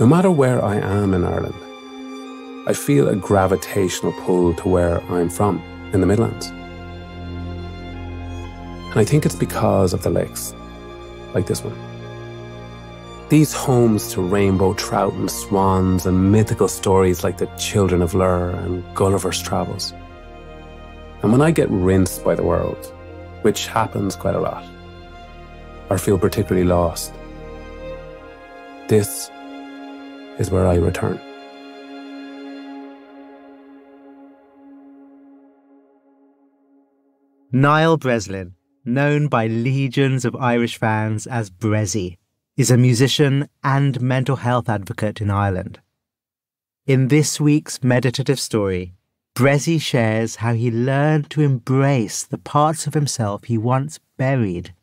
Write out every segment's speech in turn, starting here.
No matter where I am in Ireland, I feel a gravitational pull to where I'm from, in the Midlands. And I think it's because of the lakes, like this one. These homes to rainbow trout and swans and mythical stories like the Children of Lir and Gulliver's Travels. And when I get rinsed by the world, which happens quite a lot, or feel particularly lost, this is where I return. Niall Breslin, known by legions of Irish fans as Bressie, is a musician and mental health advocate in Ireland. In this week's Meditative Story, Bressie shares how he learned to embrace the parts of himself he once buried,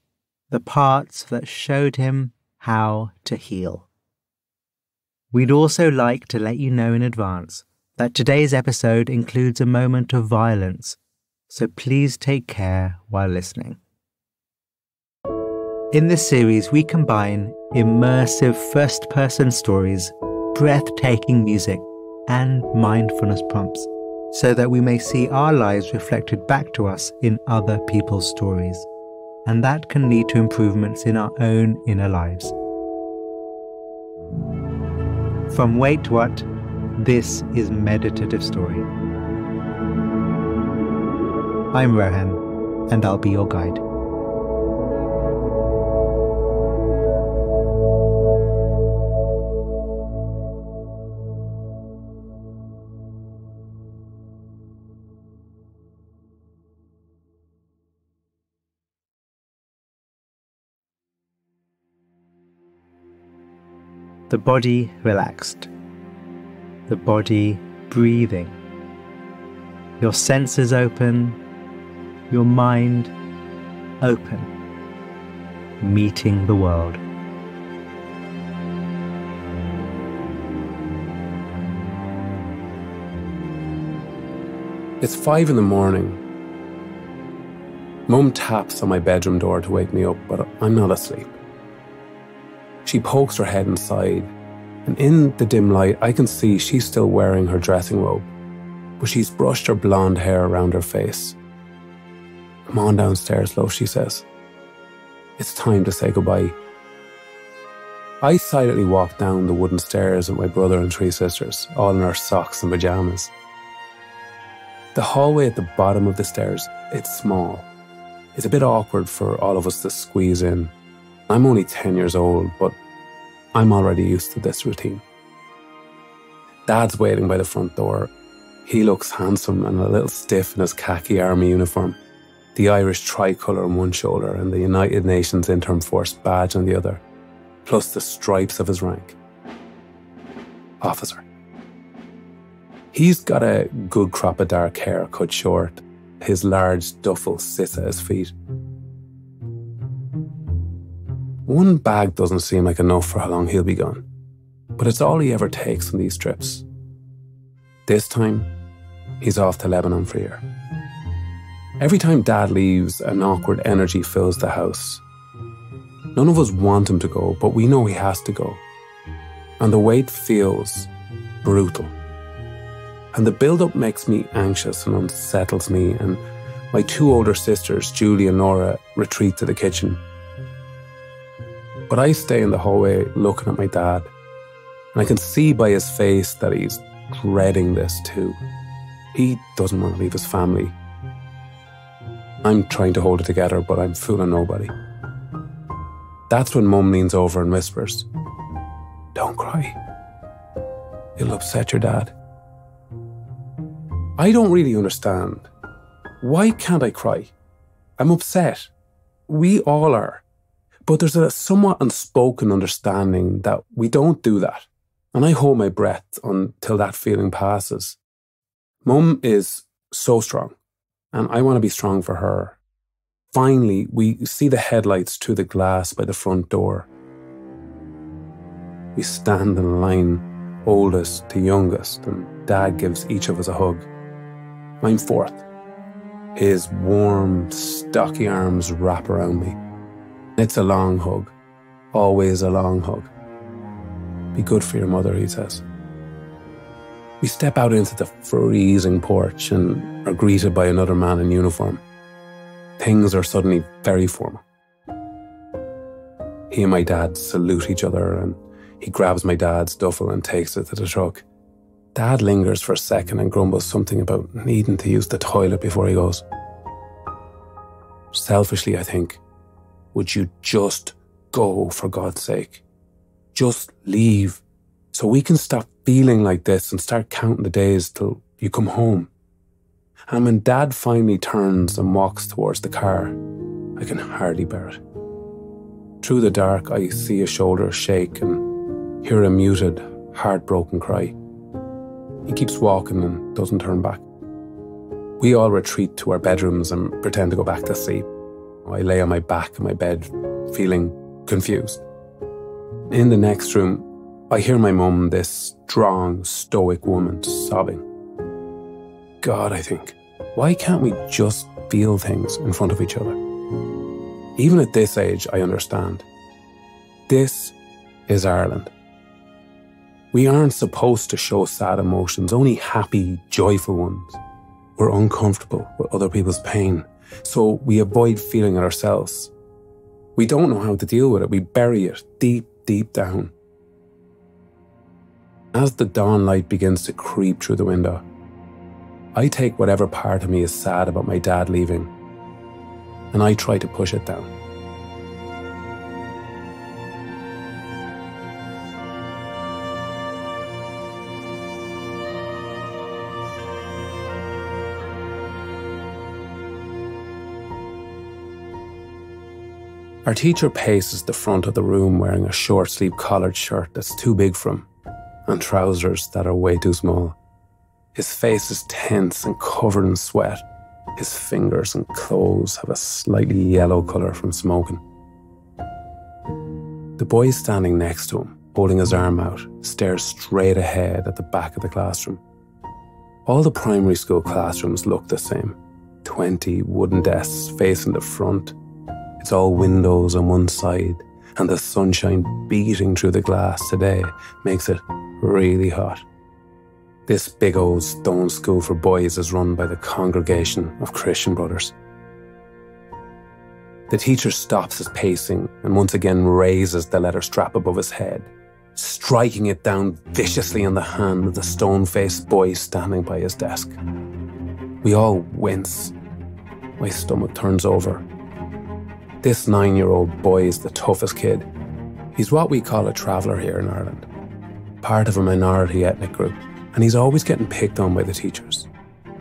the parts that showed him how to heal. We'd also like to let you know in advance that today's episode includes a moment of violence, so please take care while listening. In this series, we combine immersive first-person stories, breathtaking music, and mindfulness prompts, so that we may see our lives reflected back to us in other people's stories, and that can lead to improvements in our own inner lives. From Wait What, this is Meditative Story. I'm Rohan, and I'll be your guide. The body relaxed, the body breathing, your senses open, your mind open, meeting the world. It's 5 a.m. Mum taps on my bedroom door to wake me up, but I'm not asleep. She pokes her head inside, and in the dim light I can see she's still wearing her dressing robe, but she's brushed her blonde hair around her face. "Come on downstairs, love," she says. "It's time to say goodbye." I silently walk down the wooden stairs with my brother and 3 sisters, all in our socks and pyjamas. The hallway at the bottom of the stairs, it's small. It's a bit awkward for all of us to squeeze in. I'm only 10 years old, but I'm already used to this routine. Dad's waiting by the front door. He looks handsome and a little stiff in his khaki army uniform, the Irish tricolour on one shoulder and the United Nations Interim Force badge on the other, plus the stripes of his rank. Officer. He's got a good crop of dark hair cut short. His large duffel sits at his feet. One bag doesn't seem like enough for how long he'll be gone, but it's all he ever takes on these trips. This time, he's off to Lebanon for a year. Every time Dad leaves, an awkward energy fills the house. None of us want him to go, but we know he has to go. And the wait feels brutal. And the build-up makes me anxious and unsettles me, and my 2 older sisters, Julie and Nora, retreat to the kitchen. But I stay in the hallway looking at my dad, and I can see by his face that he's dreading this too. He doesn't want to leave his family. I'm trying to hold it together, but I'm fooling nobody. That's when Mum leans over and whispers, "Don't cry. It'll upset your dad." I don't really understand. Why can't I cry? I'm upset. We all are. But there's a somewhat unspoken understanding that we don't do that. And I hold my breath until that feeling passes. Mum is so strong, and I want to be strong for her. Finally, we see the headlights through the glass by the front door. We stand in a line, oldest to youngest, and Dad gives each of us a hug. I'm 4th. His warm, stocky arms wrap around me. It's a long hug. Always a long hug. Be good for your mother, he says. We step out into the freezing porch and are greeted by another man in uniform. Things are suddenly very formal. He and my dad salute each other, and he grabs my dad's duffel and takes it to the truck. Dad lingers for a second and grumbles something about needing to use the toilet before he goes. Selfishly, I think, would you just go, for God's sake? Just leave, so we can stop feeling like this and start counting the days till you come home. And when Dad finally turns and walks towards the car, I can hardly bear it. Through the dark, I see his shoulders shake and hear a muted, heartbroken cry. He keeps walking and doesn't turn back. We all retreat to our bedrooms and pretend to go back to sleep. I lay on my back in my bed, feeling confused. In the next room, I hear my mum, this strong, stoic woman, sobbing. God, I think, why can't we just feel things in front of each other? Even at this age, I understand. This is Ireland. We aren't supposed to show sad emotions, only happy, joyful ones. We're uncomfortable with other people's pain, so we avoid feeling it ourselves. We don't know how to deal with it. We bury it deep, deep down. As the dawn light begins to creep through the window, I take whatever part of me is sad about my dad leaving, and I try to push it down. Our teacher paces the front of the room wearing a short-sleeved collared shirt that's too big for him and trousers that are way too small. His face is tense and covered in sweat. His fingers and clothes have a slightly yellow colour from smoking. The boy standing next to him, holding his arm out, stares straight ahead at the back of the classroom. All the primary school classrooms look the same. 20 wooden desks facing the front. It's all windows on one side, and the sunshine beating through the glass today makes it really hot. This big old stone school for boys is run by the Congregation of Christian Brothers. The teacher stops his pacing and once again raises the leather strap above his head, striking it down viciously in the hand of the stone-faced boy standing by his desk. We all wince. My stomach turns over. This 9-year-old boy is the toughest kid. He's what we call a traveller here in Ireland, part of a minority ethnic group, and he's always getting picked on by the teachers,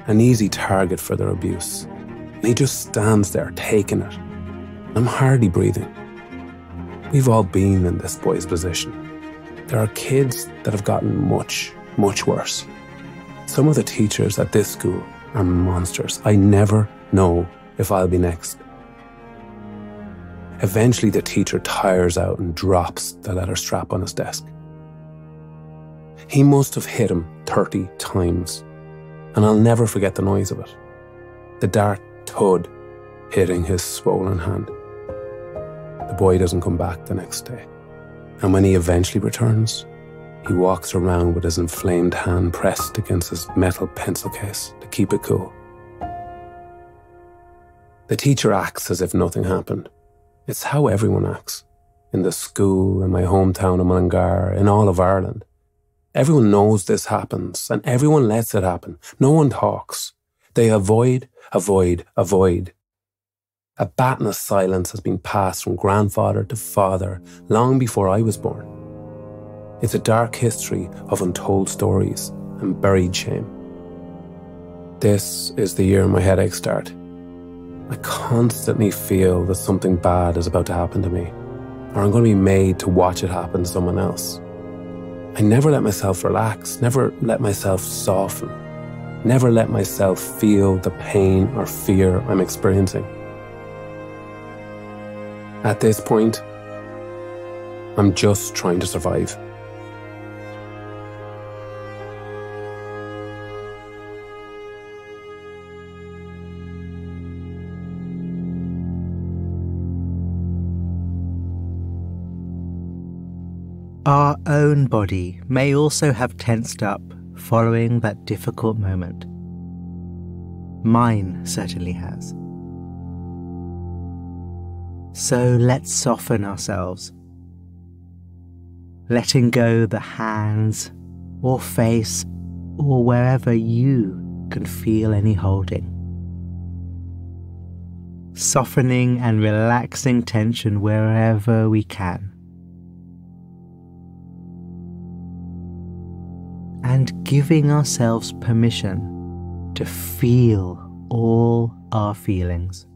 an easy target for their abuse. And he just stands there taking it. I'm hardly breathing. We've all been in this boy's position. There are kids that have gotten much, much worse. Some of the teachers at this school are monsters. I never know if I'll be next. Eventually, the teacher tires out and drops the leather strap on his desk. He must have hit him 30 times, and I'll never forget the noise of it. The dart thud hitting his swollen hand. The boy doesn't come back the next day, and when he eventually returns, he walks around with his inflamed hand pressed against his metal pencil case to keep it cool. The teacher acts as if nothing happened. It's how everyone acts. In the school, in my hometown of Mullingar, in all of Ireland. Everyone knows this happens, and everyone lets it happen. No one talks. They avoid, avoid, avoid. A baton of silence has been passed from grandfather to father long before I was born. It's a dark history of untold stories and buried shame. This is the year my headaches start. I constantly feel that something bad is about to happen to me, or I'm going to be made to watch it happen to someone else. I never let myself relax, never let myself soften, never let myself feel the pain or fear I'm experiencing. At this point, I'm just trying to survive. Our own body may also have tensed up following that difficult moment. Mine certainly has. So let's soften ourselves, letting go the hands or face or wherever you can feel any holding. Softening and relaxing tension wherever we can. And giving ourselves permission to feel all our feelings.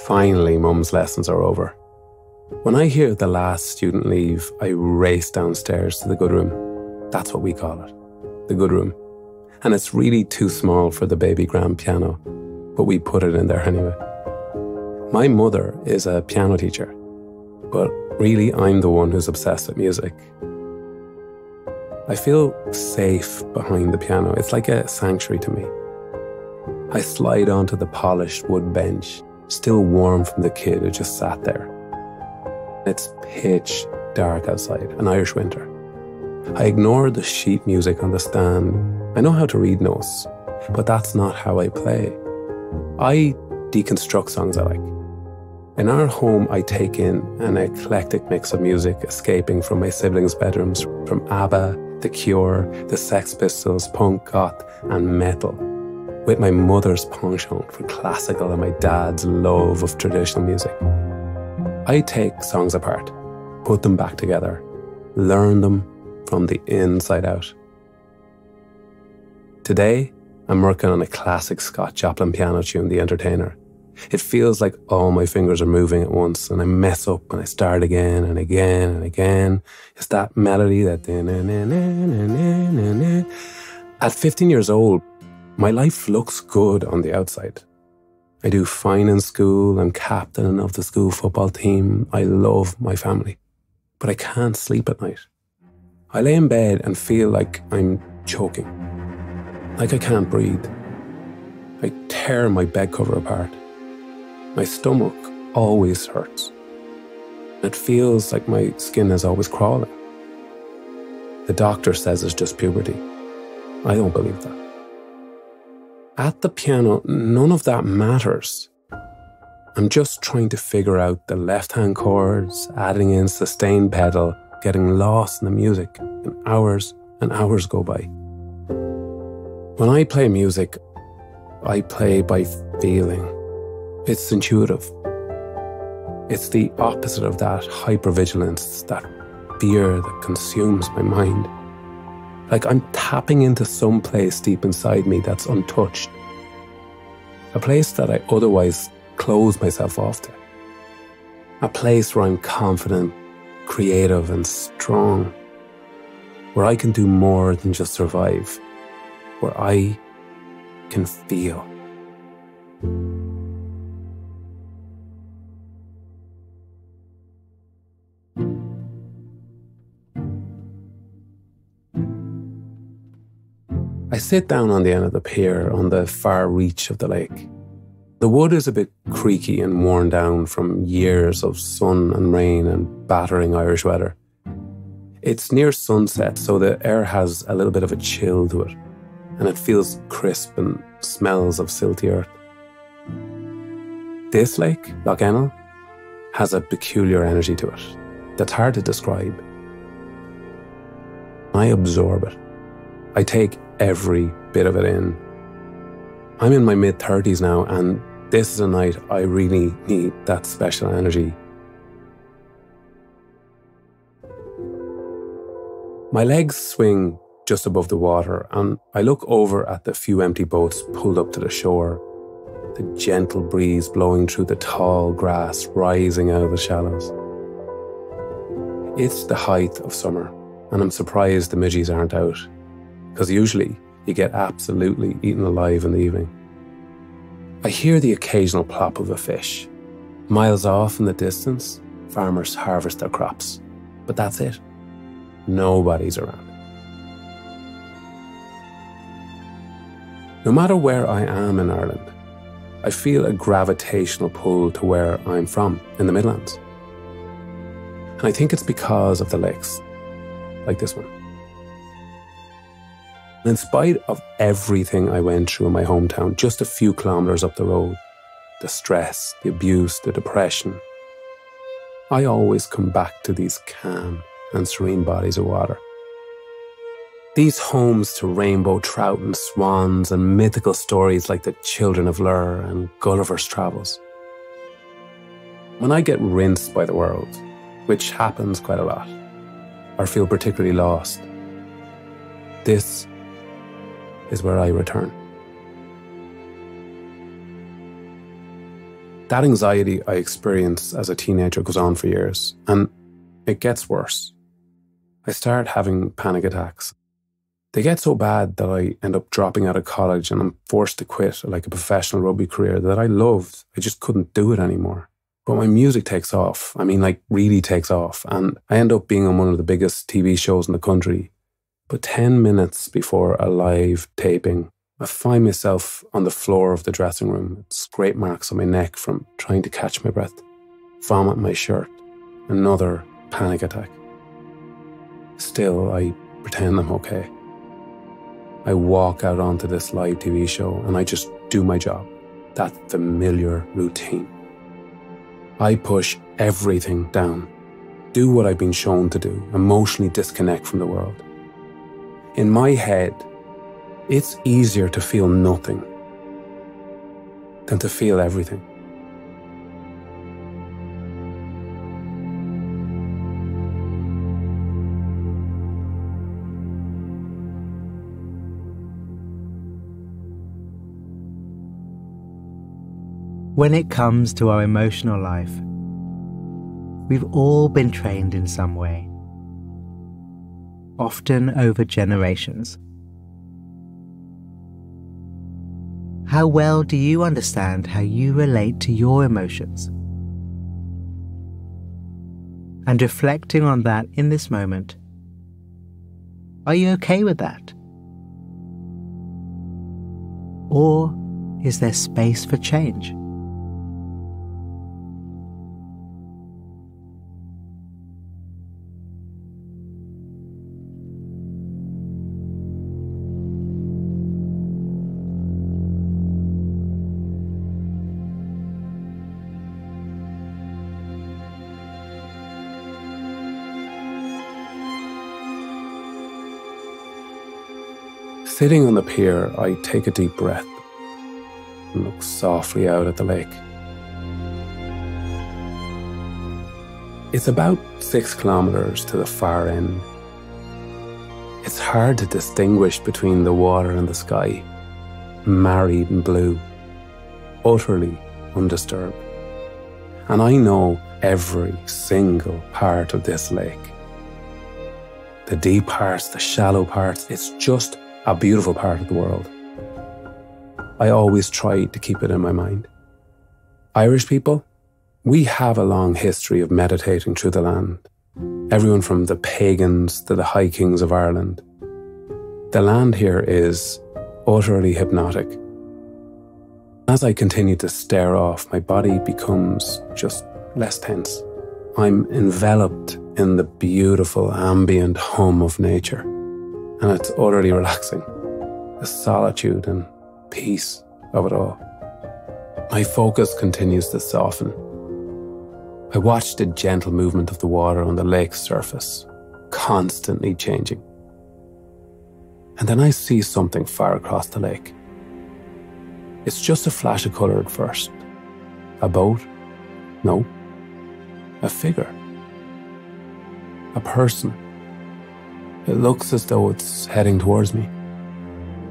Finally, Mum's lessons are over. When I hear the last student leave, I race downstairs to the good room. That's what we call it, the good room. And it's really too small for the baby grand piano, but we put it in there anyway. My mother is a piano teacher, but really I'm the one who's obsessed with music. I feel safe behind the piano. It's like a sanctuary to me. I slide onto the polished wood bench, still warm from the kid who just sat there. It's pitch dark outside, an Irish winter. I ignore the sheet music on the stand. I know how to read notes, but that's not how I play. I deconstruct songs I like. In our home, I take in an eclectic mix of music escaping from my siblings' bedrooms, from ABBA, The Cure, the Sex Pistols, punk, goth, and metal, with my mother's penchant for classical and my dad's love of traditional music. I take songs apart, put them back together, learn them from the inside out. Today, I'm working on a classic Scott Joplin piano tune, The Entertainer. It feels like all my fingers are moving at once and I mess up and I start again and again and again. It's that melody that... At 15 years old, my life looks good on the outside. I do fine in school, I'm captain of the school football team, I love my family. But I can't sleep at night. I lay in bed and feel like I'm choking, like I can't breathe. I tear my bed cover apart. My stomach always hurts. It feels like my skin is always crawling. The doctor says it's just puberty. I don't believe that. At the piano, none of that matters. I'm just trying to figure out the left-hand chords, adding in sustained pedal, getting lost in the music, and hours go by. When I play music, I play by feeling. It's intuitive. It's the opposite of that hypervigilance, that fear that consumes my mind. Like I'm tapping into some place deep inside me that's untouched. A place that I otherwise close myself off to. A place where I'm confident, creative and strong. Where I can do more than just survive. Where I can feel. I sit down on the end of the pier on the far reach of the lake. The wood is a bit creaky and worn down from years of sun and rain and battering Irish weather. It's near sunset, so the air has a little bit of a chill to it, and it feels crisp and smells of silty earth. This lake, Lough Ennel, has a peculiar energy to it that's hard to describe. I absorb it. I take every bit of it in. I'm in my mid-30s now, and this is a night I really need that special energy. My legs swing just above the water, and I look over at the few empty boats pulled up to the shore, the gentle breeze blowing through the tall grass rising out of the shallows. It's the height of summer, and I'm surprised the midgies aren't out, because usually you get absolutely eaten alive in the evening. I hear the occasional plop of a fish. Miles off in the distance, farmers harvest their crops. But that's it. Nobody's around. No matter where I am in Ireland, I feel a gravitational pull to where I'm from, in the Midlands. And I think it's because of the lakes, like this one. And in spite of everything I went through in my hometown, just a few kilometres up the road, the stress, the abuse, the depression, I always come back to these calm and serene bodies of water. These homes to rainbow trout and swans and mythical stories like the Children of Lir and Gulliver's Travels. When I get rinsed by the world, which happens quite a lot, or feel particularly lost, this is where I return. That anxiety I experienced as a teenager goes on for years, and it gets worse. I start having panic attacks. They get so bad that I end up dropping out of college and I'm forced to quit like a professional rugby career that I loved. I just couldn't do it anymore. But my music takes off. I mean, like really takes off. And I end up being on one of the biggest TV shows in the country. But 10 minutes before a live taping, I find myself on the floor of the dressing room. Scrape marks on my neck from trying to catch my breath. Vomit my shirt. Another panic attack. Still, I pretend I'm okay. I walk out onto this live TV show and I just do my job. That familiar routine. I push everything down. Do what I've been shown to do. Emotionally disconnect from the world. In my head, it's easier to feel nothing than to feel everything. When it comes to our emotional life, we've all been trained in some way, often over generations. How well do you understand how you relate to your emotions? And reflecting on that in this moment, are you okay with that? Or is there space for change? Sitting on the pier, I take a deep breath and look softly out at the lake. It's about 6 kilometres to the far end. It's hard to distinguish between the water and the sky, married in blue, utterly undisturbed. And I know every single part of this lake. The deep parts, the shallow parts, it's just a beautiful part of the world. I always try to keep it in my mind. Irish people, we have a long history of meditating through the land. Everyone from the pagans to the high kings of Ireland. The land here is utterly hypnotic. As I continue to stare off, my body becomes just less tense. I'm enveloped in the beautiful ambient hum of nature. And it's utterly relaxing. The solitude and peace of it all. My focus continues to soften. I watch the gentle movement of the water on the lake's surface, constantly changing. And then I see something far across the lake. It's just a flash of colour at first. A boat? No. A figure. A person. It looks as though it's heading towards me.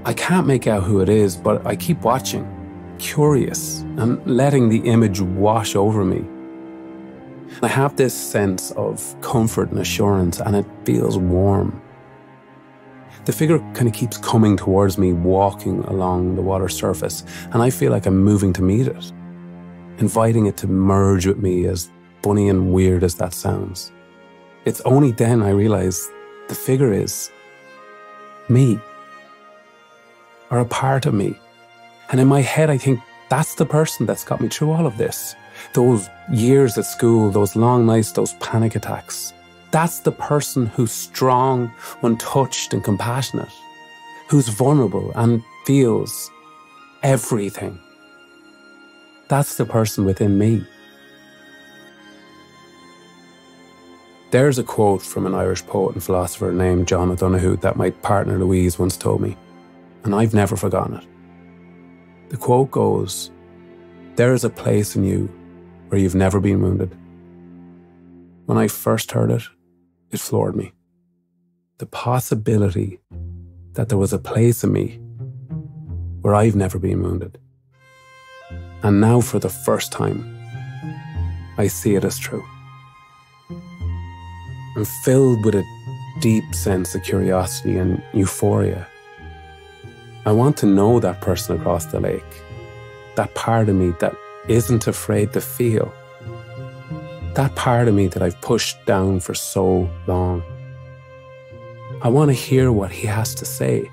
I can't make out who it is, but I keep watching, curious, and letting the image wash over me. I have this sense of comfort and assurance, and it feels warm. The figure kind of keeps coming towards me, walking along the water surface, and I feel like I'm moving to meet it, inviting it to merge with me, as funny and weird as that sounds. It's only then I realize the figure is me, or a part of me. And in my head, I think that's the person that's got me through all of this. Those years at school, those long nights, those panic attacks. That's the person who's strong, untouched and compassionate, who's vulnerable and feels everything. That's the person within me. There's a quote from an Irish poet and philosopher named John O'Donoghue that my partner Louise once told me, and I've never forgotten it. The quote goes, "There is a place in you where you've never been wounded." When I first heard it, it floored me. The possibility that there was a place in me where I've never been wounded. And now for the first time, I see it as true. I'm filled with a deep sense of curiosity and euphoria. I want to know that person across the lake, that part of me that isn't afraid to feel, that part of me that I've pushed down for so long. I want to hear what he has to say.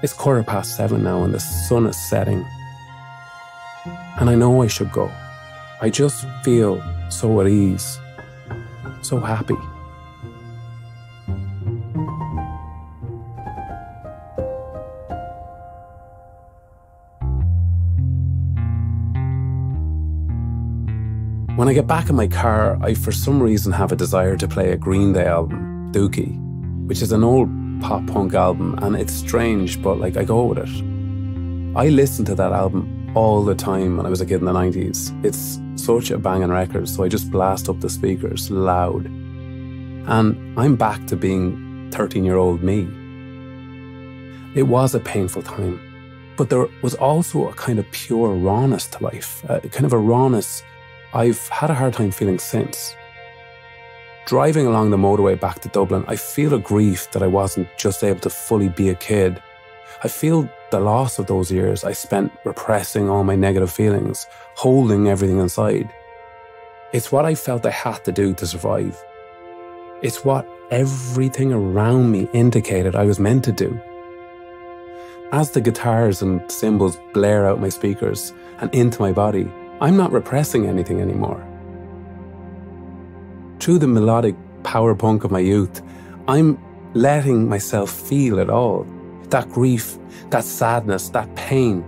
It's 7:15 now and the sun is setting, and I know I should go. I just feel so at ease, so happy. When I get back in my car, I for some reason have a desire to play a Green Day album, Dookie, which is an old pop-punk album, and it's strange, but I go with it. I listened to that album all the time when I was a kid in the 90s. It's such a banging record, so I just blast up the speakers loud. And I'm back to being 13-year-old me. It was a painful time, but there was also a kind of pure rawness to life, a kind of a rawness I've had a hard time feeling since. Driving along the motorway back to Dublin, I feel a grief that I wasn't just able to fully be a kid. I feel the loss of those years I spent repressing all my negative feelings, holding everything inside. It's what I felt I had to do to survive. It's what everything around me indicated I was meant to do. As the guitars and cymbals blare out my speakers and into my body, I'm not repressing anything anymore. Through the melodic power punk of my youth, I'm letting myself feel it all. That grief, that sadness, that pain,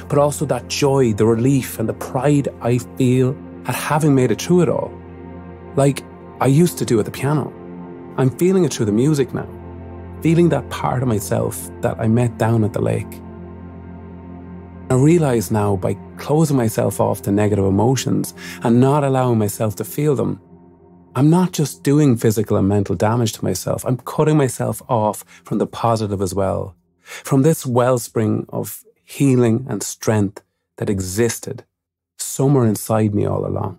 but also that joy, the relief and the pride I feel at having made it through it all. Like I used to do at the piano. I'm feeling it through the music now, feeling that part of myself that I met down at the lake. I realise now, by closing myself off to negative emotions and not allowing myself to feel them, I'm not just doing physical and mental damage to myself, I'm cutting myself off from the positive as well, from this wellspring of healing and strength that existed somewhere inside me all along.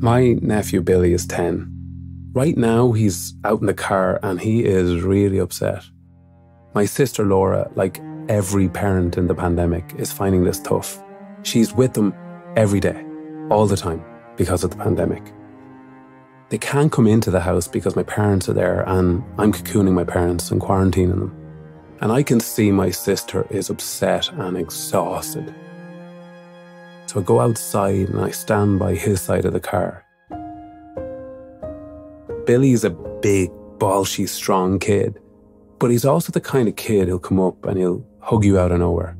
My nephew Billy is 10. Right now he's out in the car and he is really upset. My sister Laura, like every parent in the pandemic, is finding this tough. She's with them every day, all the time, because of the pandemic. They can't come into the house because my parents are there and I'm cocooning my parents and quarantining them. And I can see my sister is upset and exhausted. So I go outside and I stand by his side of the car. Billy's a big, bolshy, strong kid. But he's also the kind of kid who'll come up and he'll hug you out of nowhere.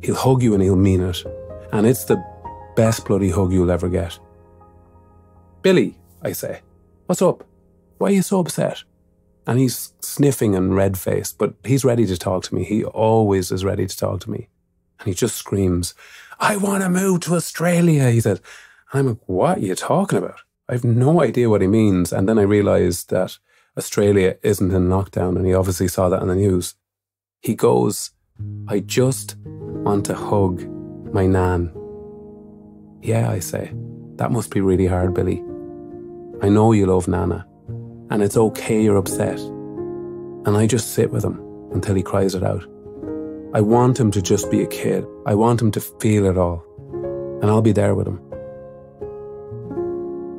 He'll hug you and he'll mean it. And it's the best bloody hug you'll ever get. "Billy," I say, "what's up? Why are you so upset?" And he's sniffing and red-faced, but he's ready to talk to me. He always is ready to talk to me. And he just screams, "I want to move to Australia," he said. I'm like, "What are you talking about?" I have no idea what he means. And then I realised that Australia isn't in lockdown, and he obviously saw that on the news. He goes, "I just want to hug my nan." "Yeah," I say, "that must be really hard, Billy." I know you love Nana, and it's okay you're upset. And I just sit with him until he cries it out. I want him to just be a kid. I want him to feel it all. And I'll be there with him.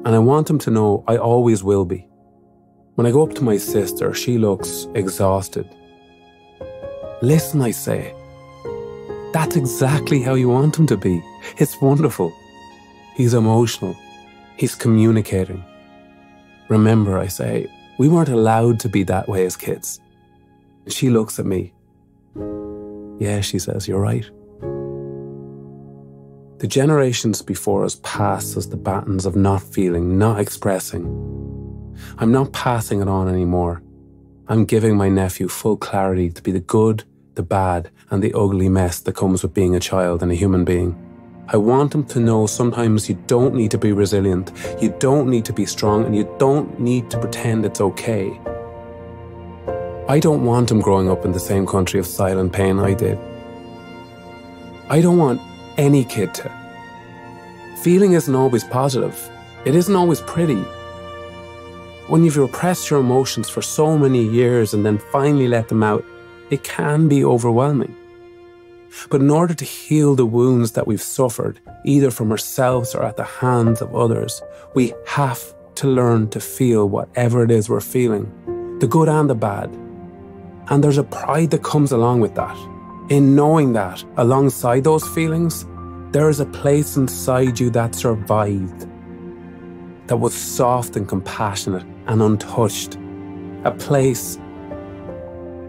And I want him to know I always will be. When I go up to my sister, she looks exhausted. Listen, I say. That's exactly how you want him to be. It's wonderful. He's emotional. He's communicating. Remember, I say, we weren't allowed to be that way as kids. She looks at me. Yeah, she says, you're right. The generations before us passed us the batons of not feeling, not expressing. I'm not passing it on anymore. I'm giving my nephew full clarity to be the good, the bad, and the ugly mess that comes with being a child and a human being. I want him to know sometimes you don't need to be resilient, you don't need to be strong, and you don't need to pretend it's okay. I don't want him growing up in the same country of silent pain I did. I don't want any kid to. Feeling isn't always positive. It isn't always pretty. When you've repressed your emotions for so many years and then finally let them out, it can be overwhelming. But in order to heal the wounds that we've suffered, either from ourselves or at the hands of others, we have to learn to feel whatever it is we're feeling, the good and the bad. And there's a pride that comes along with that. In knowing that, alongside those feelings, there is a place inside you that survived, that was soft and compassionate and untouched, a place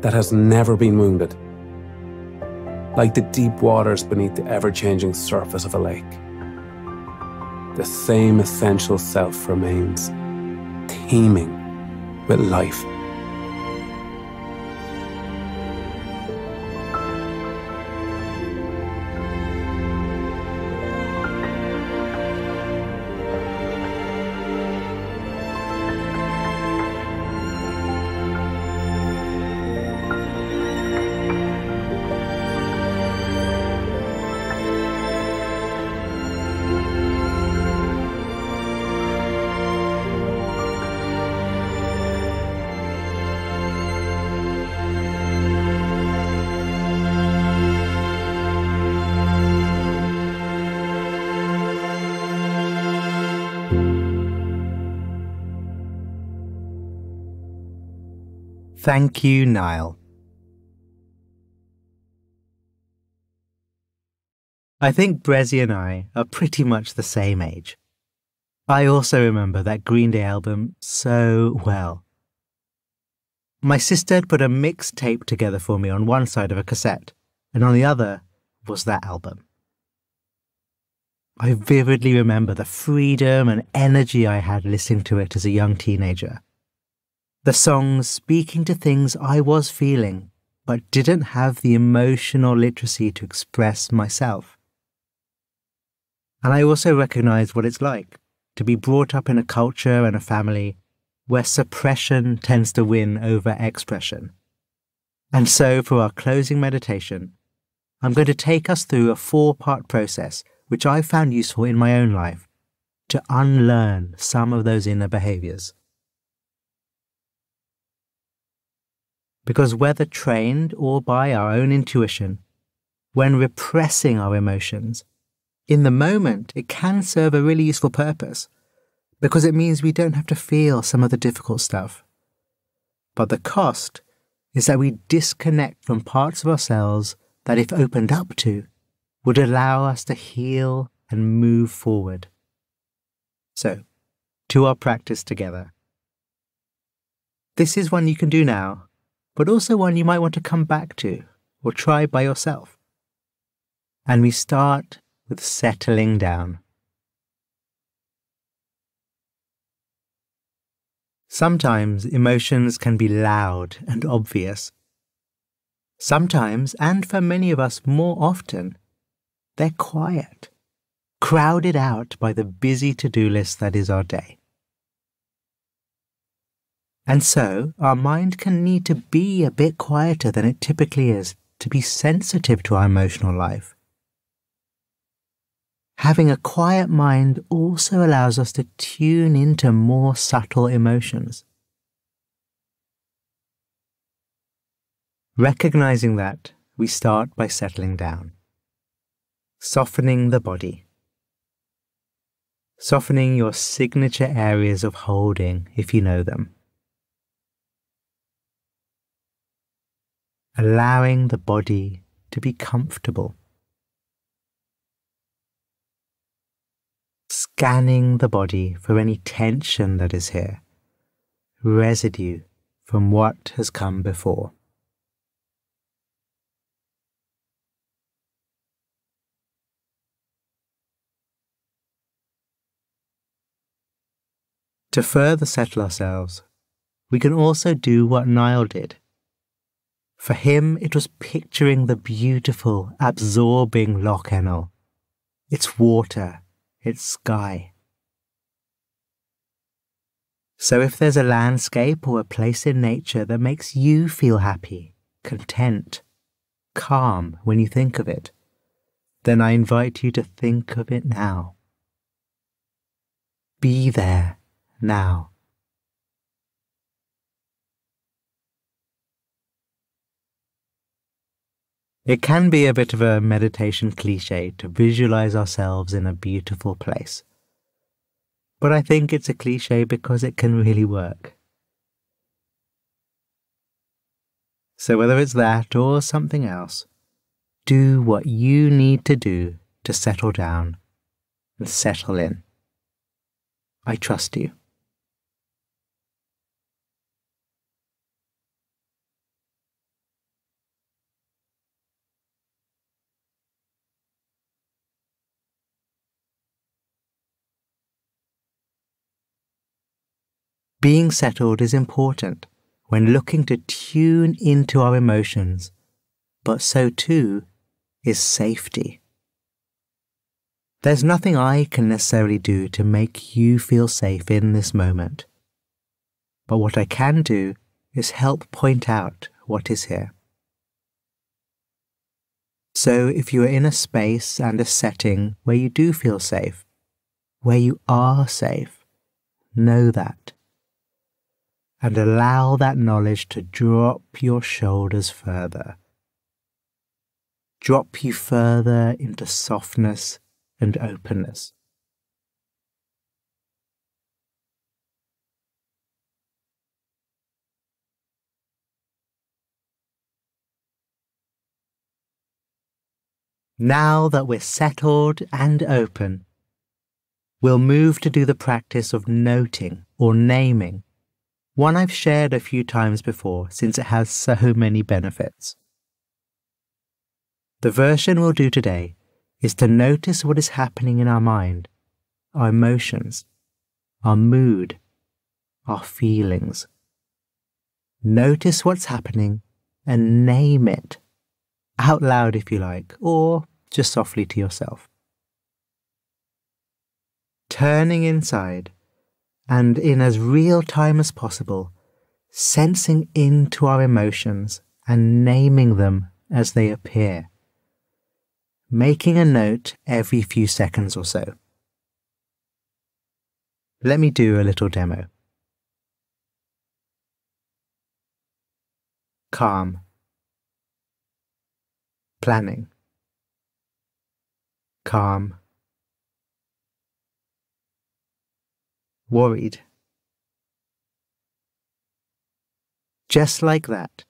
that has never been wounded, like the deep waters beneath the ever-changing surface of a lake. The same essential self remains, teeming with life. Thank you, Niall. I think Bressie and I are pretty much the same age. I also remember that Green Day album so well. My sister had put a mixtape together for me on one side of a cassette, and on the other was that album. I vividly remember the freedom and energy I had listening to it as a young teenager. The songs speaking to things I was feeling, but didn't have the emotional literacy to express myself. And I also recognise what it's like to be brought up in a culture and a family where suppression tends to win over expression. And so for our closing meditation, I'm going to take us through a 4-part process which I found useful in my own life to unlearn some of those inner behaviours. Because whether trained or by our own intuition, when repressing our emotions, in the moment it can serve a really useful purpose, because it means we don't have to feel some of the difficult stuff. But the cost is that we disconnect from parts of ourselves that, if opened up to, would allow us to heal and move forward. So, to our practice together. This is one you can do now, but also one you might want to come back to or try by yourself. And we start with settling down. Sometimes emotions can be loud and obvious. Sometimes, and for many of us more often, they're quiet, crowded out by the busy to-do list that is our day. And so, our mind can need to be a bit quieter than it typically is to be sensitive to our emotional life. Having a quiet mind also allows us to tune into more subtle emotions. Recognizing that, we start by settling down, softening the body, softening your signature areas of holding if you know them, allowing the body to be comfortable, scanning the body for any tension that is here, residue from what has come before. To further settle ourselves, we can also do what Niall did. For him, it was picturing the beautiful, absorbing Loch Ennell, its water, its sky. So if there's a landscape or a place in nature that makes you feel happy, content, calm when you think of it, then I invite you to think of it now. Be there now. It can be a bit of a meditation cliché to visualize ourselves in a beautiful place. But I think it's a cliché because it can really work. So whether it's that or something else, do what you need to do to settle down and settle in. I trust you. Being settled is important when looking to tune into our emotions, but so too is safety. There's nothing I can necessarily do to make you feel safe in this moment. But what I can do is help point out what is here. So if you are in a space and a setting where you do feel safe, where you are safe, know that. And allow that knowledge to drop your shoulders further. Drop you further into softness and openness. Now that we're settled and open, we'll move to do the practice of noting or naming, one I've shared a few times before since it has so many benefits. The version we'll do today is to notice what is happening in our mind, our emotions, our mood, our feelings. Notice what's happening and name it, out loud if you like, or just softly to yourself. Turning inside and in as real time as possible, sensing into our emotions and naming them as they appear. Making a note every few seconds or so. Let me do a little demo. Calm. Planning. Calm. Worried. Just like that,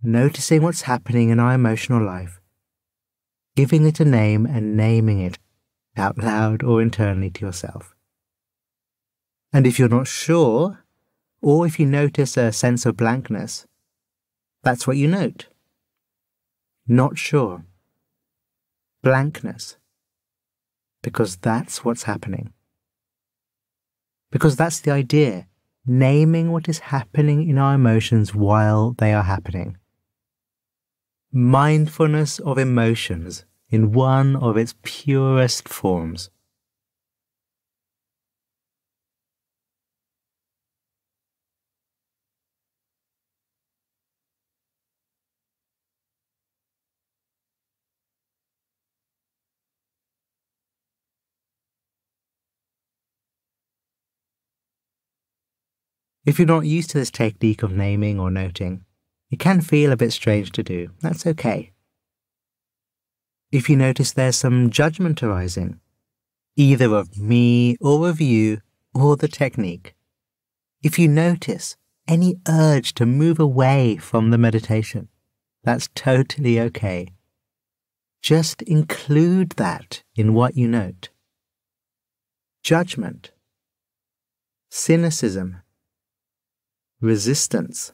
noticing what's happening in our emotional life, giving it a name and naming it out loud or internally to yourself. And if you're not sure, or if you notice a sense of blankness, that's what you note. Not sure. Blankness. Because that's what's happening. Because that's the idea, naming what is happening in our emotions while they are happening. Mindfulness of emotions in one of its purest forms. If you're not used to this technique of naming or noting, it can feel a bit strange to do. That's okay. If you notice there's some judgment arising, either of me or of you or the technique, if you notice any urge to move away from the meditation, that's totally okay. Just include that in what you note. Judgment, cynicism, resistance,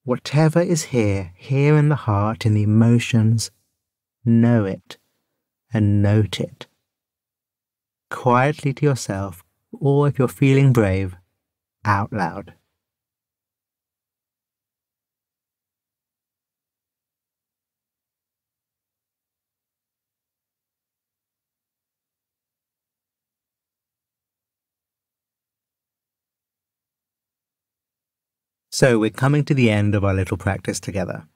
whatever is here in the heart, in the emotions, know it and note it. Quietly to yourself, or if you're feeling brave, out loud. So we're coming to the end of our little practice together,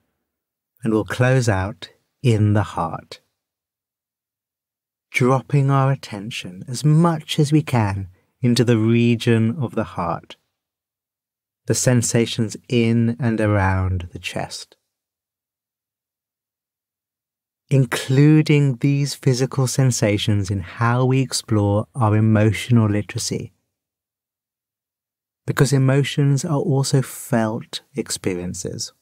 and we'll close out in the heart, dropping our attention as much as we can into the region of the heart, the sensations in and around the chest, including these physical sensations in how we explore our emotional literacy. Because emotions are also felt experiences.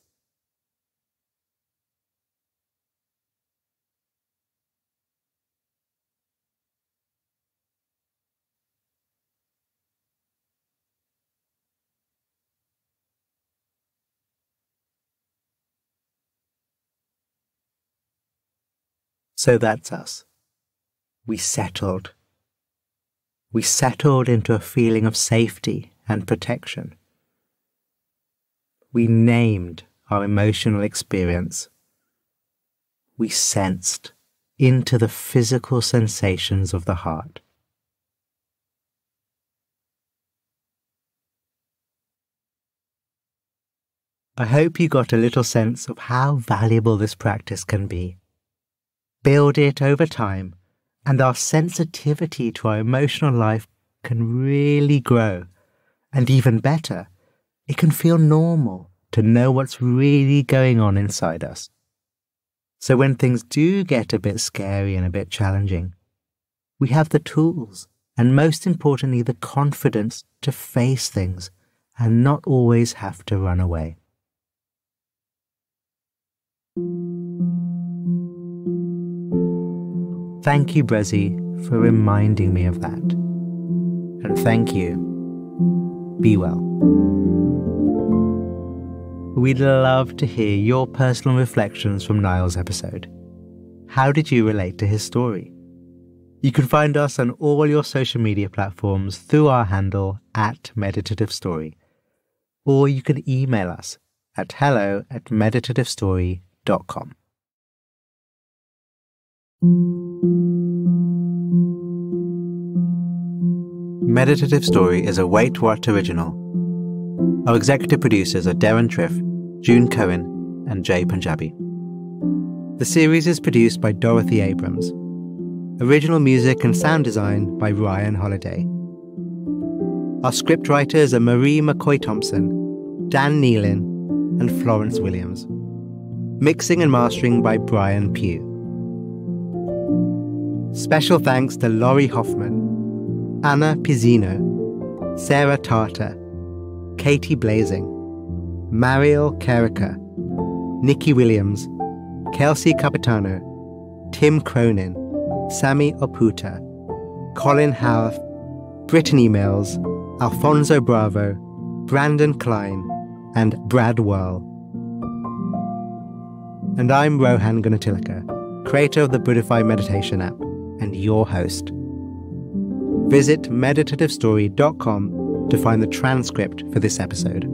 So that's us. We settled. We settled into a feeling of safety and protection. We named our emotional experience. We sensed into the physical sensations of the heart. I hope you got a little sense of how valuable this practice can be. Build it over time, and our sensitivity to our emotional life can really grow. And even better, it can feel normal to know what's really going on inside us. So when things do get a bit scary and a bit challenging, we have the tools and most importantly the confidence to face things and not always have to run away. Thank you, Bressie, for reminding me of that. And thank you. Be well. We'd love to hear your personal reflections from Niall's episode. How did you relate to his story? You can find us on all your social media platforms through our handle @Meditative Story, or you can email us at hello@meditativestory.com. Meditative Story is a Wait What original. Our executive producers are Darren Triff, June Cohen, and Jay Punjabi. The series is produced by Dorothy Abrams. Original music and sound design by Ryan Holiday. Our script writers are Marie McCoy-Thompson, Dan Nealon, and Florence Williams. Mixing and mastering by Brian Pugh. Special thanks to Laurie Hoffman, Anna Pizzino, Sarah Tarter, Katie Blazing, Mariel Carricker, Nikki Williams, Kelsey Capitano, Tim Cronin, Sammy Oputa, Colin Howarth, Brittany Mills, Alfonso Bravo, Brandon Klein, and Brad Whirl. And I'm Rohan Gunatilaka, creator of the Buddhify meditation app, and your host. Visit meditativestory.com to find the transcript for this episode.